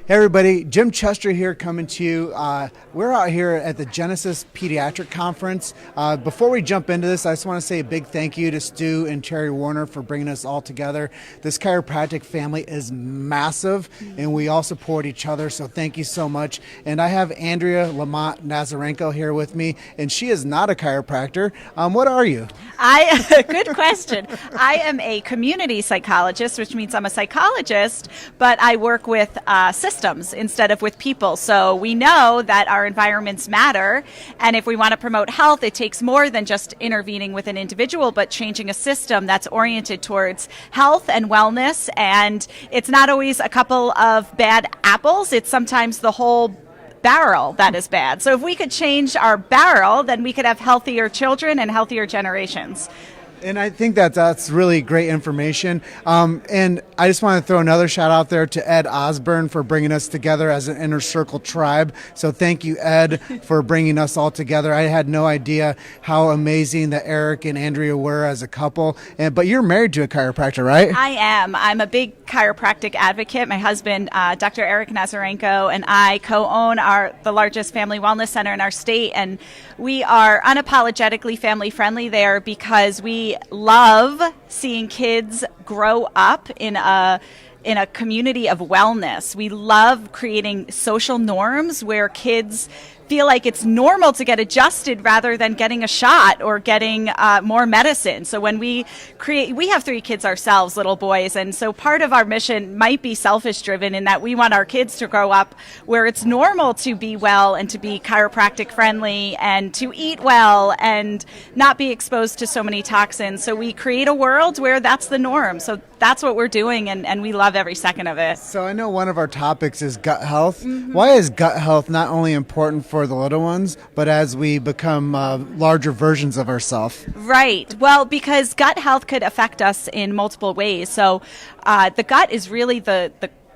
Hey everybody, Jim Chester here coming to you. We're out here at the Genesis Pediatric Conference. Before we jump into this, I just want to say a big thank you to Stu and Terry Warner for bringing us all together. This chiropractic family is massive and we all support each other, so thank you so much. And I have Andrea Lamont Nazarenko here with me, and she is not a chiropractor. What are you? Good question. I am a community psychologist, which means I'm a psychologist, but I work with systems instead of with people. So we know that our environments matter, and if we want to promote health, it takes more than just intervening with an individual, but changing a system that's oriented towards health and wellness. And it's not always a couple of bad apples, it's sometimes the whole barrel that is bad. So if we could change our barrel, then we could have healthier children and healthier generations. And I think that's really great information. And I just want to throw another shout out there to Ed Osborne for bringing us together as an inner circle tribe. So thank you, Ed, for bringing us all together. I had no idea how amazing that Eric and Andrea were as a couple. But you're married to a chiropractor, right? I am. I'm a big chiropractic advocate. My husband, Dr. Eric Nazarenko, and I co-own the largest family wellness center in our state. And we are unapologetically family friendly there because we love seeing kids grow up in a community of wellness. We love creating social norms where kids feel like it's normal to get adjusted rather than getting a shot or getting more medicine. So when we have 3 kids ourselves, little boys, and so part of our mission might be selfish driven in that we want our kids to grow up where it's normal to be well and to be chiropractic friendly and to eat well and not be exposed to so many toxins. So we create a world where that's the norm. So that's what we're doing, and we love every second of it. So I know one of our topics is gut health. Mm-hmm. Why is gut health not only important for the little ones, but as we become larger versions of ourselves? Right. Well, because gut health could affect us in multiple ways. So the gut is really the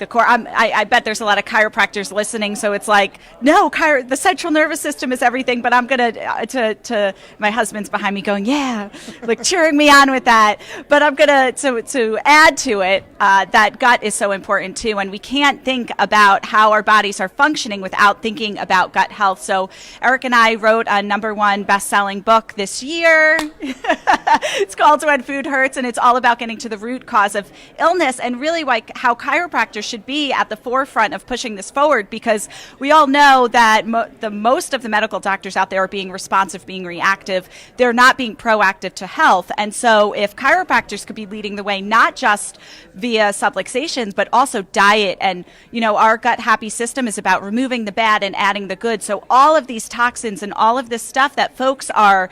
core. I bet there's a lot of chiropractors listening, so it's like, no, the central nervous system is everything. But I'm gonna to my husband's behind me going, yeah, like cheering me on with that. But I'm gonna to add to it that gut is so important too, and we can't think about how our bodies are functioning without thinking about gut health. So Eric and I wrote a #1 best-selling book this year. It's called When Food Hurts, and it's all about getting to the root cause of illness and really like how chiropractors should be at the forefront of pushing this forward, because we all know that most of the medical doctors out there are being responsive, being reactive. They're not being proactive to health. And so if chiropractors could be leading the way, not just via subluxations, but also diet, and our gut happy system is about removing the bad and adding the good. So all of these toxins and all of this stuff that folks are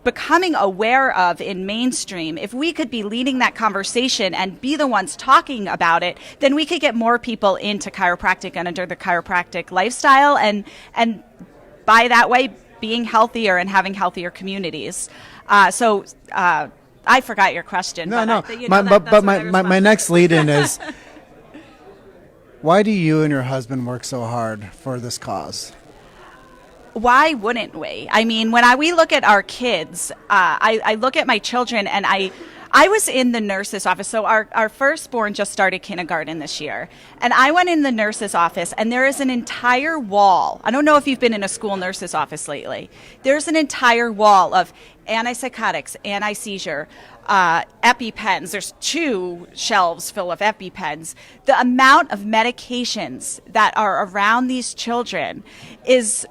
becoming aware of in mainstream, if we could be leading that conversation and be the ones talking about it, then we could get more people into chiropractic and under the chiropractic lifestyle, and by that way being healthier and having healthier communities. So I forgot your question. No. My next lead-in is, why do you and your husband work so hard for this cause? Why wouldn't we? I mean, when we look at our kids, I look at my children, and I was in the nurse's office. So our firstborn just started kindergarten this year. And I went in the nurse's office, and there is an entire wall. I don't know if you've been in a school nurse's office lately. There's an entire wall of antipsychotics, anti-seizure, EpiPens. There's 2 shelves full of EpiPens. The amount of medications that are around these children is...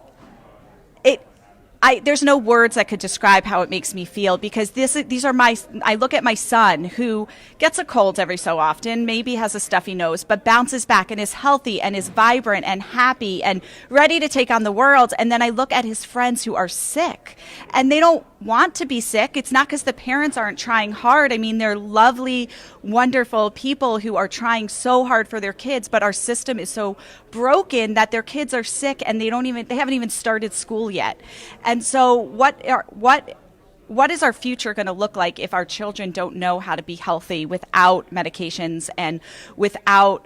there's no words that could describe how it makes me feel, because I look at my son who gets a cold every so often, maybe has a stuffy nose, but bounces back and is healthy and is vibrant and happy and ready to take on the world. And then I look at his friends who are sick, and they don't want to be sick. It's not because the parents aren't trying hard. I mean, they're lovely, wonderful people who are trying so hard for their kids, but our system is so broken that their kids are sick and they haven't even started school yet. And so what is our future going to look like if our children don't know how to be healthy without medications and without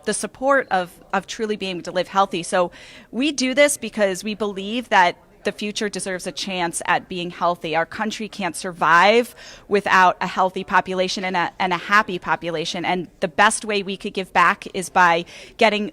the support of truly being able to live healthy? So we do this because we believe that the future deserves a chance at being healthy. Our country can't survive without a healthy population and a happy population. And the best way we could give back is by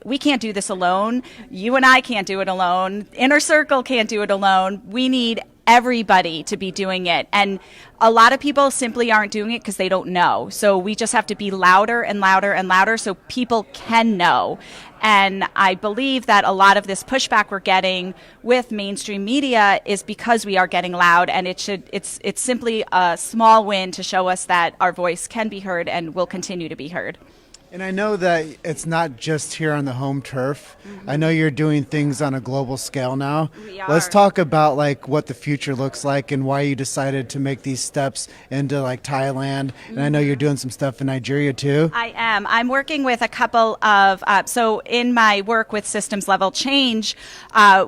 we can't do this alone. You and I can't do it alone. Inner Circle can't do it alone. We need everybody to be doing it. And a lot of people simply aren't doing it because they don't know. So we just have to be louder and louder and louder so people can know. And I believe that a lot of this pushback we're getting with mainstream media is because we are getting loud, and it's simply a small win to show us that our voice can be heard and will continue to be heard. And I know that it's not just here on the home turf. Mm-hmm. I know you're doing things on a global scale now. We are. Let's talk about like what the future looks like and why you decided to make these steps into like Thailand. Mm-hmm. And I know you're doing some stuff in Nigeria too. I am. I'm working with a couple of, so in my work with systems level change,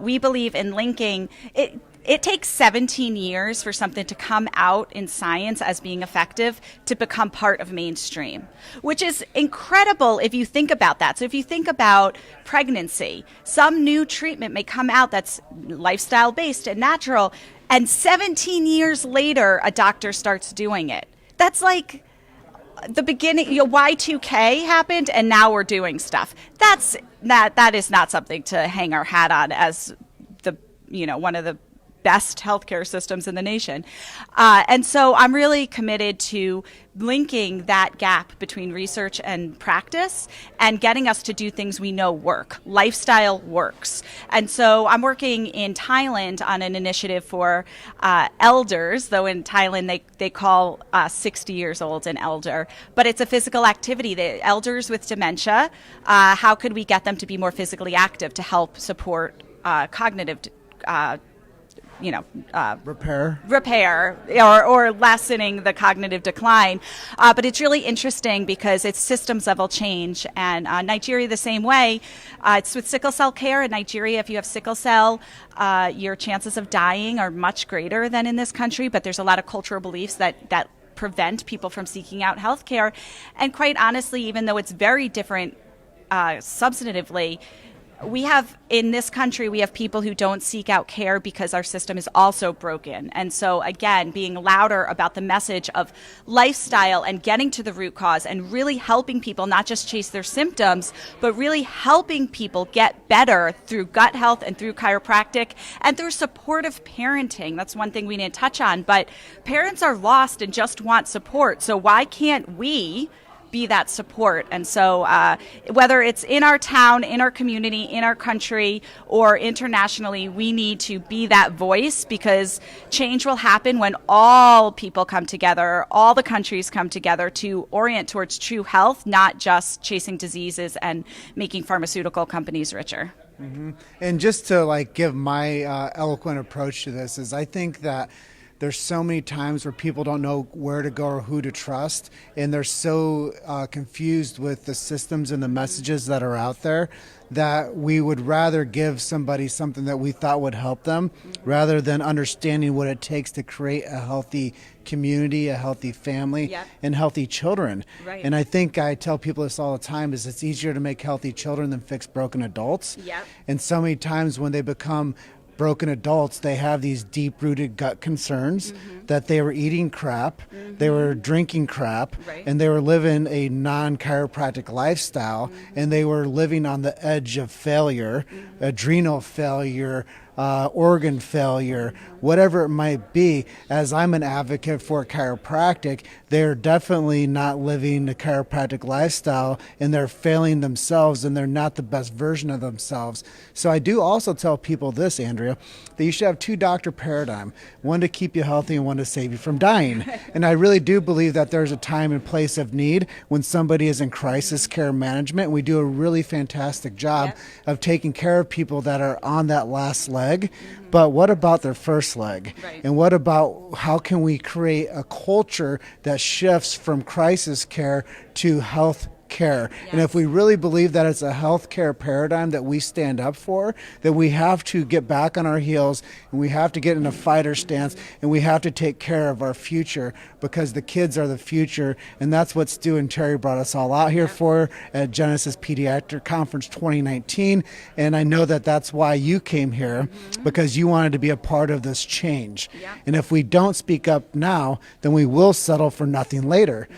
we believe in linking it. It takes 17 years for something to come out in science as being effective to become part of mainstream, which is incredible if you think about that. So if you think about pregnancy, some new treatment may come out that's lifestyle-based and natural, and 17 years later, a doctor starts doing it. That's like the beginning, Y2K happened, and now we're doing stuff. That is not something to hang our hat on as one of the best healthcare systems in the nation. And so I'm really committed to linking that gap between research and practice and getting us to do things we know work. Lifestyle works. And so I'm working in Thailand on an initiative for elders, though in Thailand they call 60 years old an elder, but it's a physical activity. The elders with dementia, how could we get them to be more physically active to help support cognitive repair or lessening the cognitive decline. But it's really interesting because it's systems level change. And Nigeria the same way. It's with sickle cell care in Nigeria. If you have sickle cell, your chances of dying are much greater than in this country. But there's a lot of cultural beliefs that prevent people from seeking out health care. And quite honestly, even though it's very different substantively, in this country, we have people who don't seek out care because our system is also broken. And so, again, being louder about the message of lifestyle and getting to the root cause and really helping people not just chase their symptoms, but really helping people get better through gut health and through chiropractic and through supportive parenting. That's one thing we didn't touch on. But parents are lost and just want support. So why can't we be that support? And so whether it's in our town, in our community, in our country, or internationally, we need to be that voice, because change will happen when all people come together, all the countries come together to orient towards true health, not just chasing diseases and making pharmaceutical companies richer. Mm-hmm. And just to give my eloquent approach to this is I think that there's so many times where people don't know where to go or who to trust, and they're so confused with the systems and the messages that are out there that we would rather give somebody something that we thought would help them rather than understanding what it takes to create a healthy community, a healthy family, and healthy children. Right. And I think I tell people this all the time is it's easier to make healthy children than fix broken adults. Yep. And so many times when they become broken adults, they have these deep-rooted gut concerns that they were eating crap, they were drinking crap, and they were living a non-chiropractic lifestyle, and they were living on the edge of failure, adrenal failure, organ failure, whatever it might be. As I'm an advocate for chiropractic, they're definitely not living a chiropractic lifestyle, and they're failing themselves, and they're not the best version of themselves. So I do also tell people this, Andrea, that you should have two doctor paradigm, one to keep you healthy and one to save you from dying. And I really do believe that there's a time and place of need when somebody is in crisis care management. We do a really fantastic job of taking care of people that are on that last leg. But what about their first leg? Right. And what about how can we create a culture that shifts from crisis care to health care. Yes. And if we really believe that it's a healthcare paradigm that we stand up for, then we have to get back on our heels and we have to get in a fighter stance and we have to take care of our future, because the kids are the future. And that's what Stu and Terry brought us all out here for at Genesis Pediatric Conference 2019. And I know that that's why you came here, because you wanted to be a part of this change. Yeah. And if we don't speak up now, then we will settle for nothing later.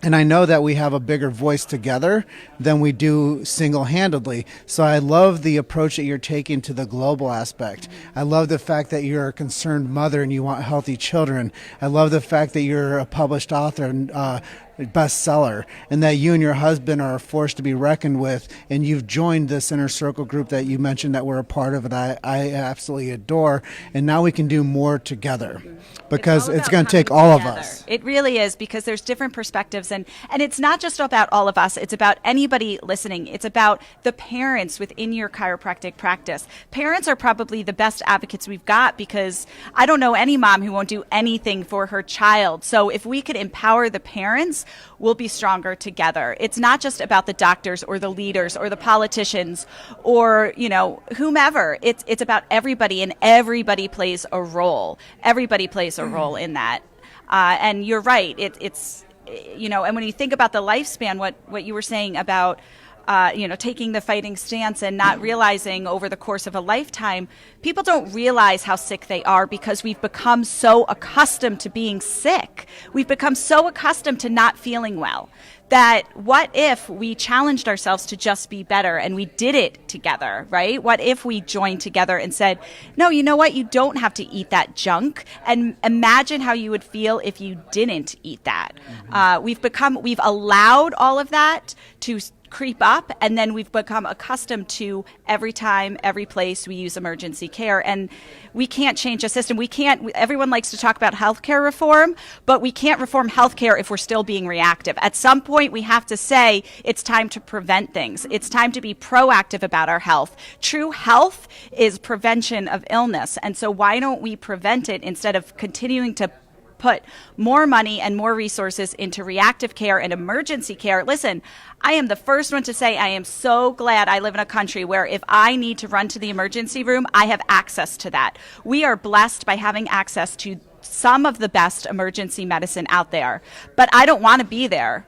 And I know that we have a bigger voice together than we do single-handedly. So I love the approach that you're taking to the global aspect. I love the fact that you're a concerned mother and you want healthy children. I love the fact that you're a published author and bestseller, and that you and your husband are a force to be reckoned with, and you've joined this inner circle group that you mentioned that we're a part of, and I absolutely adore. And now we can do more together, because it's going to take all of us. It really is, because there's different perspectives, and it's not just about all of us. It's about anybody listening. It's about the parents within your chiropractic practice. Parents are probably the best advocates we've got, because I don't know any mom who won't do anything for her child. So if we could empower the parents, we'll be stronger together. It's not just about the doctors or the leaders or the politicians or, whomever. It's about everybody, and everybody plays a role. Everybody plays a role in that. And you're right. It's and when you think about the lifespan, what you were saying about taking the fighting stance and not realizing over the course of a lifetime, people don't realize how sick they are, because we've become so accustomed to being sick. We've become so accustomed to not feeling well, that what if we challenged ourselves to just be better and we did it together, right? What if we joined together and said, no, you know what? You don't have to eat that junk. And imagine how you would feel if you didn't eat that. We've allowed all of that to creep up, and then we've become accustomed to every time, every place we use emergency care, and we can't change a system. Everyone likes to talk about healthcare reform, but we can't reform healthcare if we're still being reactive. At some point, we have to say it's time to prevent things. It's time to be proactive about our health. True health is prevention of illness, and so why don't we prevent it instead of continuing to put more money and more resources into reactive care and emergency care? Listen, I am the first one to say I am so glad I live in a country where if I need to run to the emergency room, I have access to that. We are blessed by having access to some of the best emergency medicine out there, but I don't want to be there.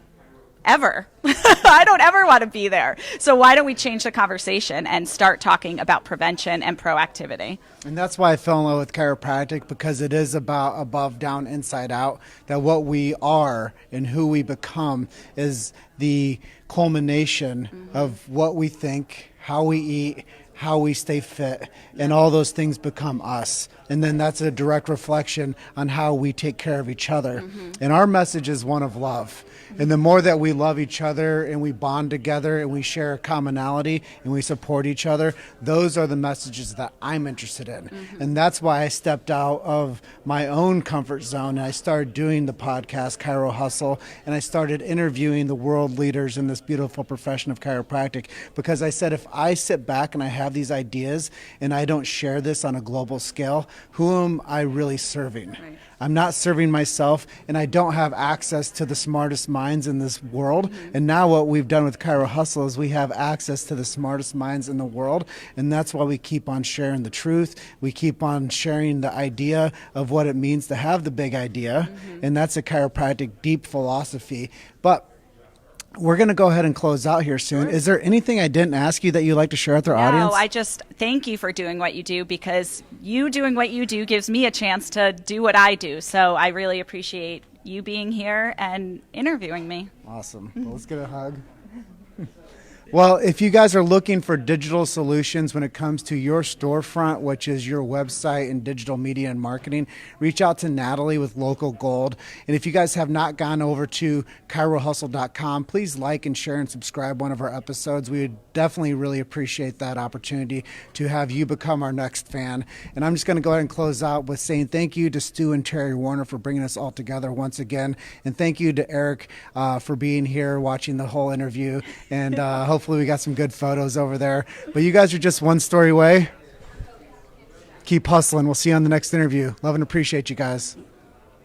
Ever. I don't ever want to be there. So why don't we change the conversation and start talking about prevention and proactivity? And that's why I fell in love with chiropractic, because it is about above, down, inside out, that what we are and who we become is the culmination of what we think, how we eat, how we stay fit, and all those things become us. And then that's a direct reflection on how we take care of each other. And our message is one of love. And the more that we love each other and we bond together and we share a commonality and we support each other, those are the messages that I'm interested in. And that's why I stepped out of my own comfort zone and I started doing the podcast, Chiro Hustle, and I started interviewing the world leaders in this beautiful profession of chiropractic, because I said, if I sit back and I have these ideas and I don't share this on a global scale, who am I really serving? Right. I'm not serving myself, and I don't have access to the smartest minds in this world. And now what we've done with Chiro Hustle is we have access to the smartest minds in the world, and that's why we keep on sharing the truth. We keep on sharing the idea of what it means to have the big idea, and that's a chiropractic deep philosophy. But we're going to go ahead and close out here soon. Sure. Is there anything I didn't ask you that you'd like to share with our audience? No, I just thank you for doing what you do, because you doing what you do gives me a chance to do what I do. So I really appreciate you being here and interviewing me. Awesome. Well, let's get a hug. Well, if you guys are looking for digital solutions when it comes to your storefront, which is your website and digital media and marketing, reach out to Natalie with Local Gold. And if you guys have not gone over to chirohustle.com, please like and share and subscribe one of our episodes. We would definitely really appreciate that opportunity to have you become our next fan. And I'm just going to go ahead and close out with saying thank you to Stu and Terry Warner for bringing us all together once again. And thank you to Eric for being here, watching the whole interview. And hopefully we got some good photos over there. But you guys are just one story away. Keep hustling. We'll see you on the next interview. Love and appreciate you guys.